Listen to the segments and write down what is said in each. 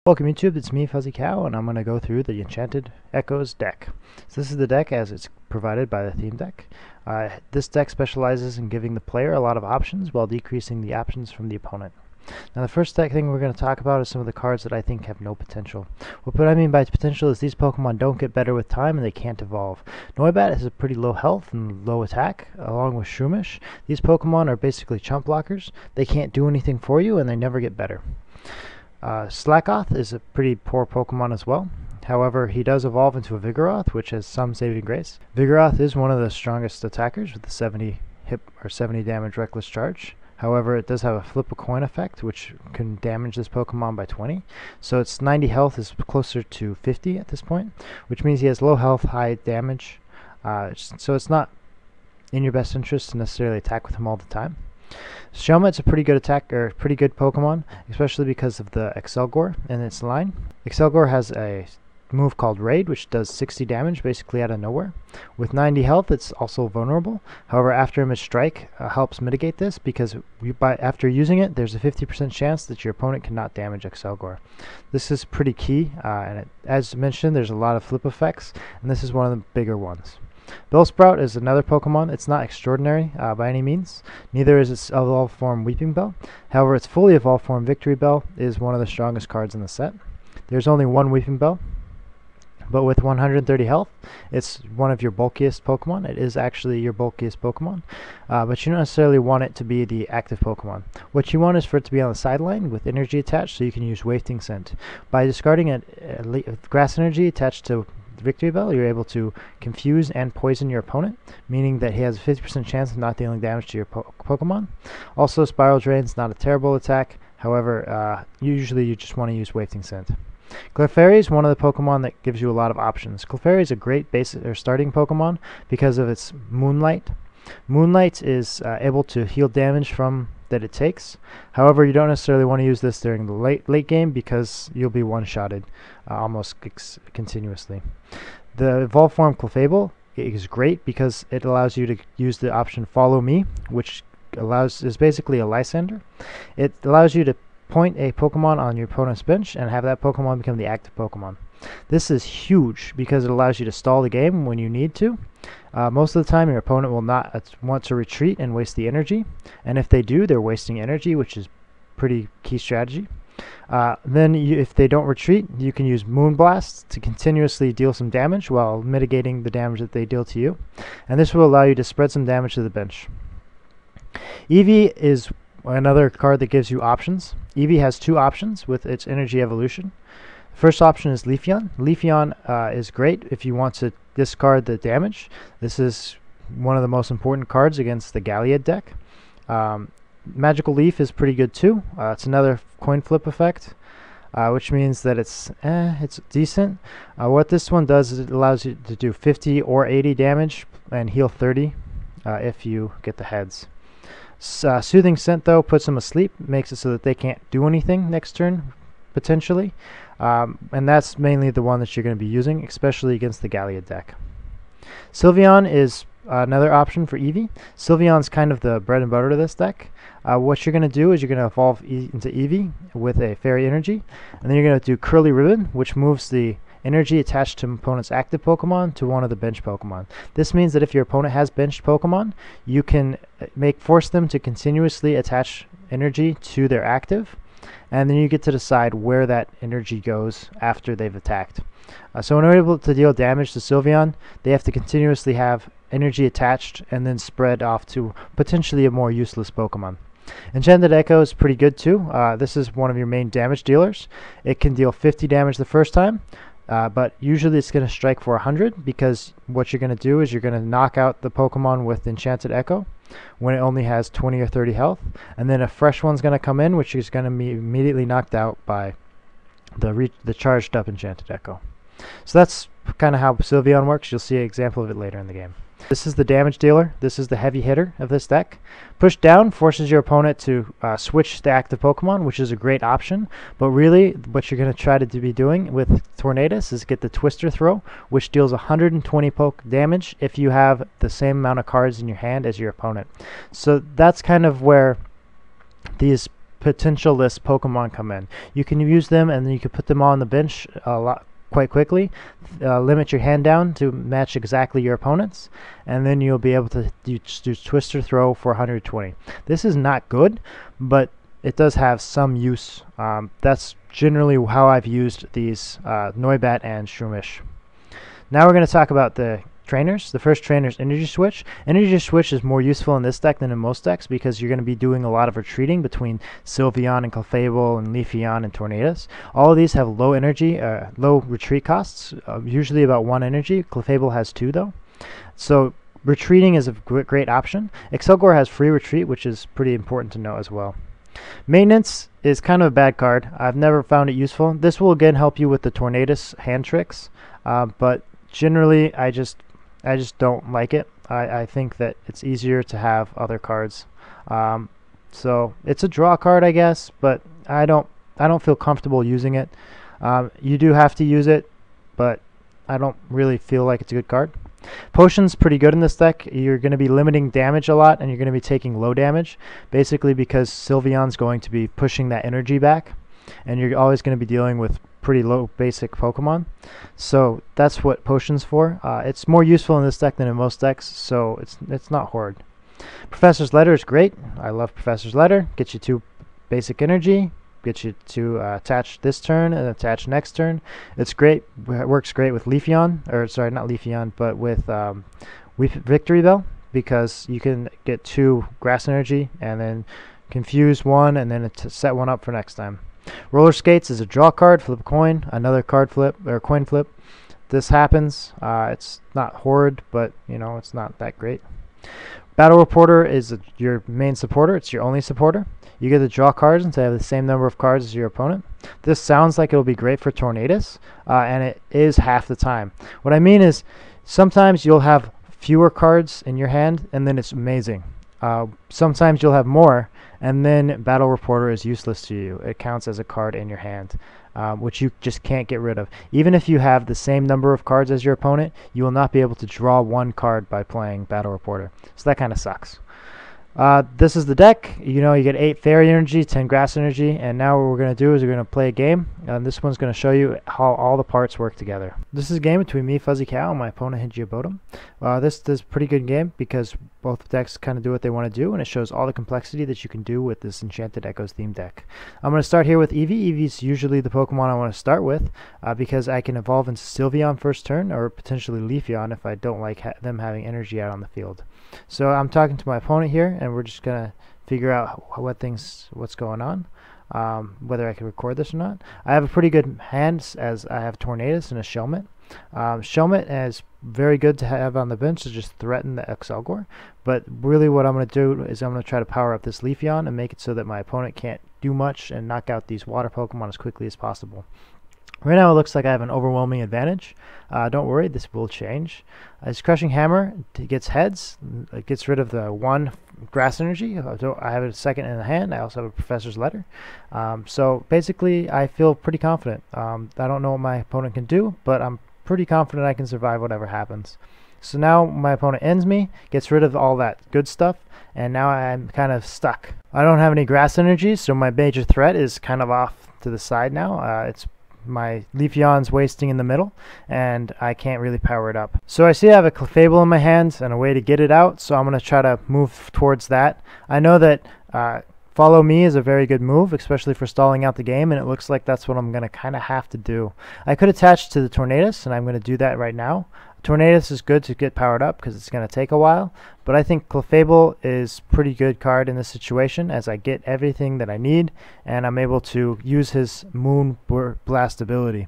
Welcome YouTube, it's me Fuzzycow, and I'm going to go through the Enchanted Echoes deck. So this is the deck as it's provided by the theme deck. This deck specializes in giving the player a lot of options while decreasing the options from the opponent. Now the first deck thing we're going to talk about is some of the cards that I think have no potential. What I mean by potential is these Pokemon don't get better with time and they can't evolve. Noibat has a pretty low health and low attack, along with Shroomish. These Pokemon are basically chump blockers. They can't do anything for you and they never get better. Slackoth is a pretty poor Pokemon as well. However, he does evolve into a Vigoroth, which has some saving grace. Vigoroth is one of the strongest attackers with the 70 hit or 70 damage reckless charge. However, it does have a flip a coin effect, which can damage this Pokemon by 20. So its 90 health is closer to 50 at this point, which means he has low health, high damage. So it's not in your best interest to necessarily attack with him all the time. Shelmet's a pretty good pretty good Pokemon, especially because of the Excelgor in its line. Excelgor has a move called Raid, which does 60 damage basically out of nowhere. With 90 health, it's also vulnerable. However, after Image Strike helps mitigate this because after using it, there's a 50% chance that your opponent cannot damage Excelgor. This is pretty key, and as mentioned, there's a lot of flip effects, and this is one of the bigger ones. Bellsprout is another Pokemon. It's not extraordinary by any means. Neither is its evolved form Weeping Bell. However, its fully evolved form Victory Bell is one of the strongest cards in the set. There's only one Weeping Bell, but with 130 health, it's one of your bulkiest Pokemon. It is actually your bulkiest Pokemon, but you don't necessarily want it to be the active Pokemon. What you want is for it to be on the sideline with energy attached, so you can use Wafting Scent. By discarding a Grass Energy attached to Victory Bell, you're able to confuse and poison your opponent, meaning that he has a 50% chance of not dealing damage to your Pokemon. Also, Spiral Drain's not a terrible attack. However, usually you just want to use Wafting Scent. Clefairy is one of the Pokemon that gives you a lot of options. Clefairy is a great starting Pokemon because of its Moonlight. Moonlight is able to heal damage from that it takes. However, you don't necessarily want to use this during the late game because you'll be one-shotted almost continuously. The evolved form Clefable is great because it allows you to use the option Follow Me, which is basically a Lysander. It allows you to point a Pokemon on your opponent's bench and have that Pokemon become the active Pokemon. This is huge because it allows you to stall the game when you need to. Most of the time your opponent will not want to retreat and waste the energy, and if they do, they're wasting energy, which is pretty key strategy. Then if they don't retreat, you can use Moonblast to continuously deal some damage while mitigating the damage that they deal to you, and this will allow you to spread some damage to the bench. Eevee is another card that gives you options. Eevee has two options with its energy evolution. First option is Leafeon. Leafeon is great if you want to discard the damage. This is one of the most important cards against the Galliad deck. Magical Leaf is pretty good too. It's another coin flip effect, which means that it's decent. What this one does is it allows you to do 50 or 80 damage and heal 30 if you get the heads. Soothing Scent though puts them asleep, makes it so that they can't do anything next turn potentially, and that's mainly the one that you're going to be using, especially against the Galliad deck. Sylveon is another option for Eevee. Sylveon's kind of the bread and butter to this deck. What you're going to do is you're going to evolve into Eevee with a Fairy Energy, and then you're going to do Curly Ribbon, which moves the energy attached to an opponent's active Pokemon to one of the bench Pokemon. This means that if your opponent has benched Pokemon, you can force them to continuously attach energy to their active, and then you get to decide where that energy goes after they've attacked. So in order to deal damage to Sylveon, they have to continuously have energy attached and then spread off to potentially a more useless Pokemon. Enchanted Echo is pretty good too. This is one of your main damage dealers. It can deal 50 damage the first time, but usually it's going to strike for 100 because what you're going to do is you're going to knock out the Pokemon with Enchanted Echo when it only has 20 or 30 health, and then a fresh one's going to come in, which is going to be immediately knocked out by the charged up Enchanted Echo. So that's kind of how Sylveon works. You'll see an example of it later in the game. This is the damage dealer. This is the heavy hitter of this deck. Push down forces your opponent to switch the active Pokemon, which is a great option. But really, what you're going to try to be doing with Tornadus is get the Twister Throw, which deals 120 poke damage if you have the same amount of cards in your hand as your opponent. So that's kind of where these potential list Pokemon come in. You can use them, and then you can put them on the bench quite quickly. Limit your hand down to match exactly your opponent's, and then you'll be able to do Twister Throw for 120. This is not good, but it does have some use. That's generally how I've used these Noibat and Shroomish. Now we're going to talk about the trainers. The first trainer is Energy Switch. Energy Switch is more useful in this deck than in most decks because you're going to be doing a lot of retreating between Sylveon and Clefable and Leafeon and Tornadus. All of these have low energy, low retreat costs, usually about 1 energy. Clefable has 2 though. So retreating is a great option. Excelgor has free retreat, which is pretty important to know as well. Maintenance is kind of a bad card. I've never found it useful. This will again help you with the Tornadus hand tricks, but generally I just don't like it. I think that it's easier to have other cards. So it's a draw card, I guess, but I don't feel comfortable using it. You do have to use it, but I don't really feel like it's a good card. Potion's pretty good in this deck. You're going to be limiting damage a lot, and you're going to be taking low damage, basically because Sylveon's going to be pushing that energy back, and you're always going to be dealing with pretty low basic Pokemon. So that's what Potion's for. It's more useful in this deck than in most decks, so it's not horrid. Professor's Letter is great. I love Professor's Letter. Gets you 2 basic energy. Get you to attach this turn and attach next turn. It's great. It works great with Leafeon, or sorry, not Leafeon, but with Victory Bell, because you can get 2 grass energy and then confuse 1 and then set 1 up for next time. Roller Skates is a draw card, flip a coin, another card flip or coin flip. This happens. It's not horrid, but you know, it's not that great. Battle Reporter is your main supporter. It's your only supporter. You get to draw cards and to have the same number of cards as your opponent. This sounds like it'll be great for Tornadus, and it is half the time. What I mean is sometimes you'll have fewer cards in your hand, and then it's amazing. Sometimes you'll have more, and then Battle Reporter is useless to you. It counts as a card in your hand, which you just can't get rid of. Even if you have the same number of cards as your opponent, you will not be able to draw 1 card by playing Battle Reporter. So that kind of sucks. This is the deck. You know, you get 8 Fairy Energy, 10 Grass Energy, and now what we're going to do is we're going to play a game. This one's going to show you how all the parts work together. This is a game between me, Fuzzycow, and my opponent, Hijobodom. This is a pretty good game because both decks kind of do what they want to do, and it shows all the complexity that you can do with this Enchanted Echo Theme Deck. I'm going to start here with Eevee. Eevee's usually the Pokemon I want to start with because I can evolve into Sylveon first turn, or potentially Leafeon if I don't like them having energy out on the field. So I'm talking to my opponent here, and we're just gonna figure out what's going on, whether I can record this or not. I have a pretty good hand as I have Tornadus and a Shelmet. Shelmet is very good to have on the bench to just threaten the Excelgor, but really what I'm going to do is I'm going to try to power up this Leafeon and make it so that my opponent can't do much and knock out these water Pokemon as quickly as possible. Right now it looks like I have an overwhelming advantage. Don't worry, this will change. His Crushing Hammer gets heads. It gets rid of the 1 grass energy. I have a second in the hand. I also have a Professor's Letter. So basically I feel pretty confident. I don't know what my opponent can do, but I'm pretty confident I can survive whatever happens. So now my opponent ends me, gets rid of all that good stuff, and now I'm kind of stuck. I don't have any grass energy, so my major threat is kind of off to the side now. My Leafeon's wasting in the middle, and I can't really power it up. So I see I have a Clefable in my hands and a way to get it out, so I'm going to try to move towards that. I know that Follow Me is a very good move, especially for stalling out the game, and it looks like that's what I'm going to kind of have to do. I could attach to the Tornadus, and I'm going to do that right now. Tornadus is good to get powered up because it's going to take a while, but I think Clefable is a pretty good card in this situation as I get everything that I need and I'm able to use his Moon Blast ability.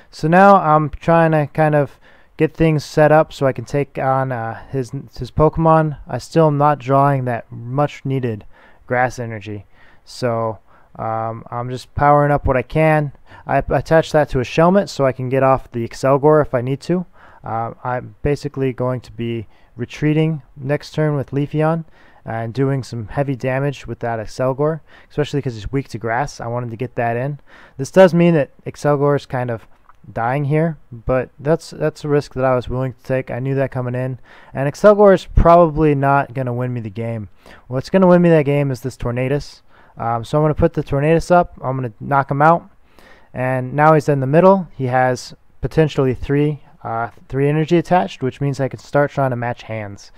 So now I'm trying to kind of get things set up so I can take on his Pokemon. I still am not drawing that much needed grass energy, so I'm just powering up what I can. I attach that to a Shelmet so I can get off the Excelgor if I need to. I'm basically going to be retreating next turn with Leafeon and doing some heavy damage with that Excelgor, especially because he's weak to grass. I wanted to get that in. This does mean that Excelgor is kind of dying here, but that's a risk that I was willing to take. I knew that coming in, and Excelgor is probably not going to win me the game. What's going to win me that game is this Tornadus. So I'm going to put the Tornadus up. I'm going to knock him out. And now he's in the middle. He has potentially three energy attached, which means I can start trying to match hands.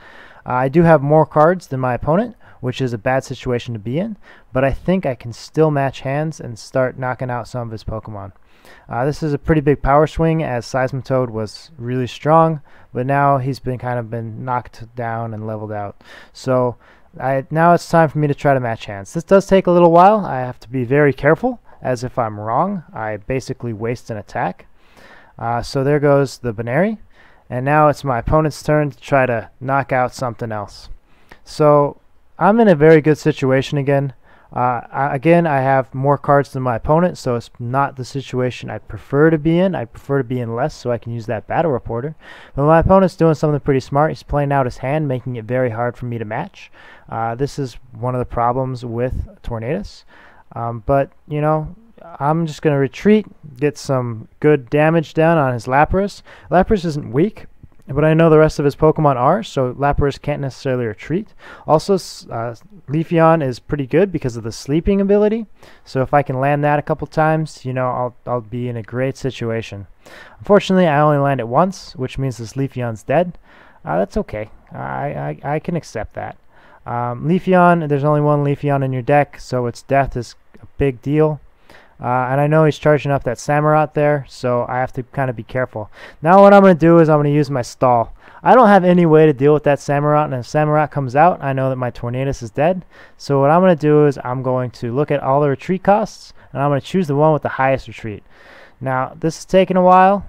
I do have more cards than my opponent, which is a bad situation to be in, but I think I can still match hands and start knocking out some of his Pokemon. This is a pretty big power swing, as Seismitoad was really strong, but now he's been knocked down and leveled out. So now it's time for me to try to match hands. This does take a little while. I have to be very careful, as if I'm wrong, I basically waste an attack. So there goes the Baneri, and now it's my opponent's turn to try to knock out something else. So I'm in a very good situation again. Again, I have more cards than my opponent, so it's not the situation I prefer to be in. I prefer to be in less so I can use that battle reporter. But my opponent's doing something pretty smart. He's playing out his hand, making it very hard for me to match. This is one of the problems with Tornadus. But, you know, I'm just going to retreat, get some good damage down on his Lapras. Lapras isn't weak, but I know the rest of his Pokemon are, so Lapras can't necessarily retreat. Also, Leafeon is pretty good because of the sleeping ability, so if I can land that a couple times, you know, I'll be in a great situation. Unfortunately, I only land it once, which means this Leafeon's dead. That's okay. I can accept that. Leafeon, there's only one Leafeon in your deck, so its death is a big deal. And I know he's charging up that Samurott there, so I have to kind of be careful. Now what I'm going to do is I'm going to use my stall. I don't have any way to deal with that Samurott, and if Samurott comes out, I know that my Tornadus is dead. So what I'm going to do is I'm going to look at all the retreat costs, and I'm going to choose the one with the highest retreat. Now, this is taking a while,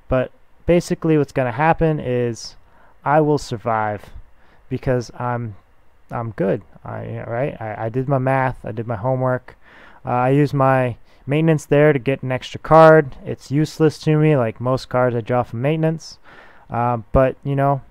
but basically what's going to happen is I will survive because I'm good. I did my math, I did my homework. I use my maintenance there to get an extra card. It's useless to me, like most cards I draw from maintenance. But, you know,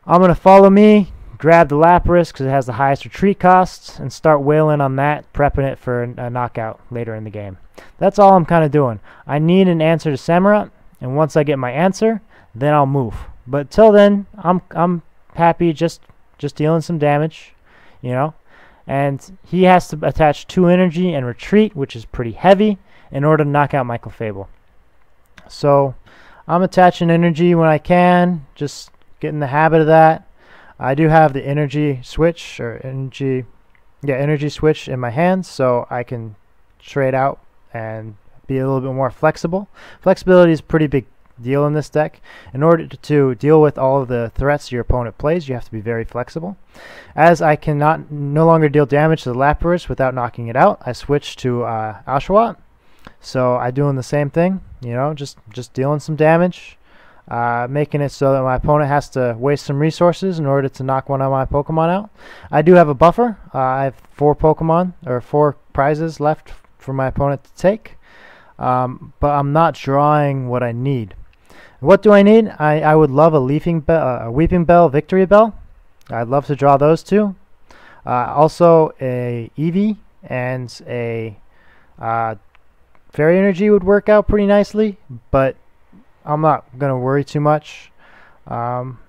I'm going to follow me, grab the Lapras because it has the highest retreat costs, and start wailing on that, prepping it for a knockout later in the game. That's all I'm kind of doing. I need an answer to Samurott, and once I get my answer, then I'll move. But till then, I'm happy just dealing some damage, you know. And he has to attach 2 energy and retreat, which is pretty heavy, in order to knock out Michael Fable. So I'm attaching energy when I can, just get in the habit of that. I do have the energy switch energy switch in my hands, so I can trade out and be a little bit more flexible. Flexibility is a pretty big deal in this deck. In order to deal with all of the threats your opponent plays, you have to be very flexible. As I cannot no longer deal damage to the Lapras without knocking it out, I switch to Oshawott. So I'm doing the same thing, you know, just dealing some damage, making it so that my opponent has to waste some resources in order to knock one of my Pokemon out. I do have a buffer. I have 4 prizes left for my opponent to take, but I'm not drawing what I need. What do I need? I would love a Weeping Bell, Victory Bell. I'd love to draw those 2. Also, a Eevee and a Fairy Energy would work out pretty nicely, but I'm not going to worry too much. I'm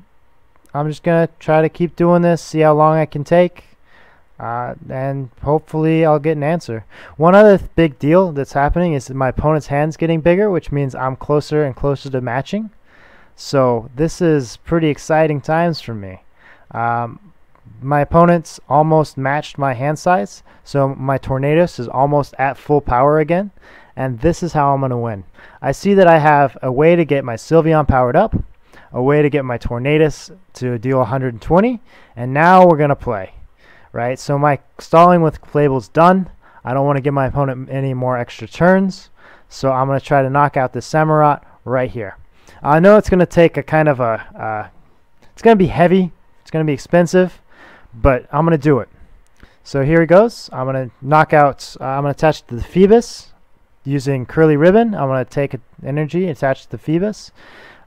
just going to try to keep doing this, see how long I can take, and hopefully I'll get an answer. One other big deal that's happening is that my opponent's hand's getting bigger, which means I'm closer and closer to matching. So this is pretty exciting times for me. My opponent's almost matched my hand size, so my Tornadus is almost at full power again, and this is how I'm going to win. I see that I have a way to get my Sylveon powered up, a way to get my Tornadus to deal 120, and now we're going to play. Right, so my stalling with Fable's done. I don't want to give my opponent any more extra turns, so I'm going to try to knock out this Samurott right here. I know it's going to take a kind of it's going to be heavy, it's going to be expensive, but I'm going to do it. So here it goes. I'm going to knock out, I'm going to attach to the Phoebus using Curly Ribbon. I'm going to take energy, attach to the Phoebus.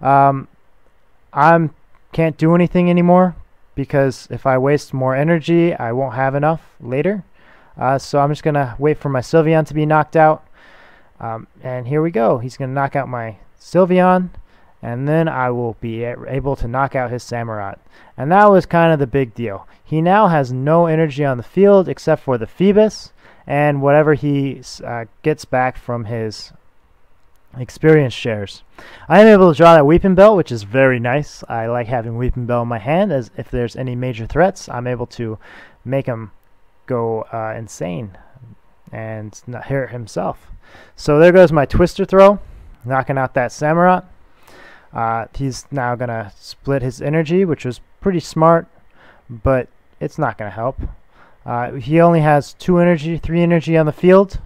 I can't do anything anymore, because if I waste more energy, I won't have enough later. So I'm just going to wait for my Sylveon to be knocked out. And here we go. He's going to knock out my Sylveon, and then I will be able to knock out his Samurott. And that was kind of the big deal. He now has no energy on the field except for the Phoebus and whatever he gets back from his experience shares. I am able to draw that Weeping Bell, which is very nice. I like having Weeping Bell in my hand, as if there's any major threats, I'm able to make him go insane and not hurt himself. So there goes my Twister Throw, knocking out that Samurott. He's now going to split his energy, which was pretty smart, but it's not going to help. He only has 3 energy on the field,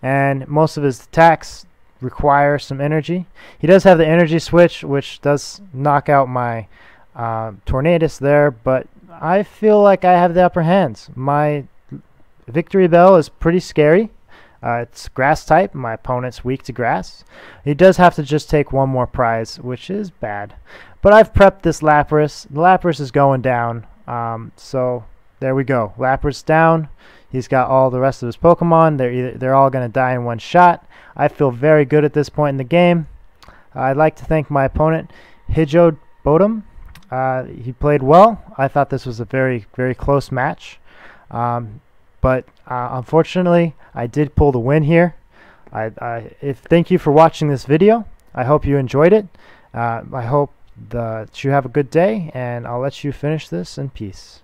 and most of his attacks require some energy. He does have the energy switch, which does knock out my Tornadus there, but I feel like I have the upper hand. My Victory Bell is pretty scary. It's grass type. My opponent's weak to grass. He does have to just take one more prize, which is bad. But I've prepped this Lapras. The Lapras is going down. So there we go. Lapras down. He's got all the rest of his Pokemon. They're all going to die in one shot. I feel very good at this point in the game. I'd like to thank my opponent, Hijobodom. He played well. I thought this was a very, very close match. But unfortunately, I did pull the win here. Thank you for watching this video. I hope you enjoyed it. I hope that you have a good day, and I'll let you finish this in peace.